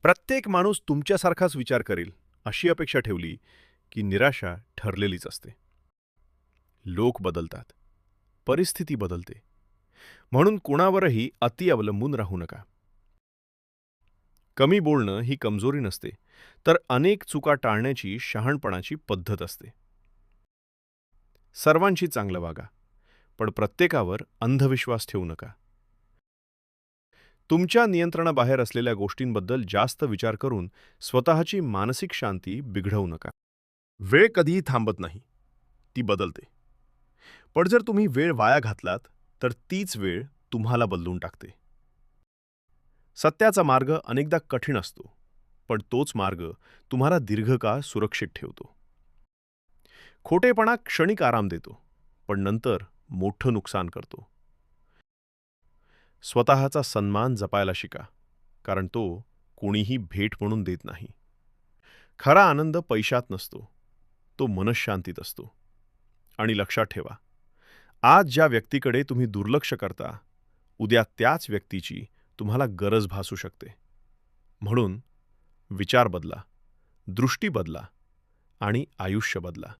प्रत्येक माणूस तुमच्यासारखाच विचार करेल अशी अपेक्षा ठेवली की निराशा ठरलेलीच असते. लोक बदलतात, परिस्थिती बदलते. म्हणून कुणावरही अति अवलंबून राहू नका. कमी बोलणं ही कमजोरी नसते, तर अनेक चुका टाळण्याची शहाणपणाची पद्धत असते. सर्वांशी चांगलं वागा, पण प्रत्येकावर अंधविश्वास ठेवू नका. तुमच्या नियंत्रणाबाहेर असलेल्या गोष्टींबद्दल जास्त विचार करून स्वतःची मानसिक शांती बिघडवू नका. वेळ कधीही थांबत नाही, ती बदलते. पण जर तुम्ही वेळ वाया घातलात, तर तीच वेळ तुम्हाला बदलून टाकते. सत्याचा मार्ग अनेकदा कठीण असतो, पण तोच मार्ग तुम्हाला दीर्घकाळ सुरक्षित ठेवतो. खोटेपणा क्षणिक आराम देतो, पण नंतर मोठं नुकसान करतो. स्वतःचा सन्मान जपायला शिका, कारण तो कोणीही भेट म्हणून देत नाही. खरा आनंद पैशात नसतो, तो मनःशांतीत असतो. आणि लक्षात ठेवा, आज ज्या व्यक्तीकडे तुम्ही दुर्लक्ष करता, उद्या त्याच व्यक्तीची तुम्हाला गरज भासू शकते. म्हणून विचार बदला, दृष्टी बदला आणि आयुष्य बदला.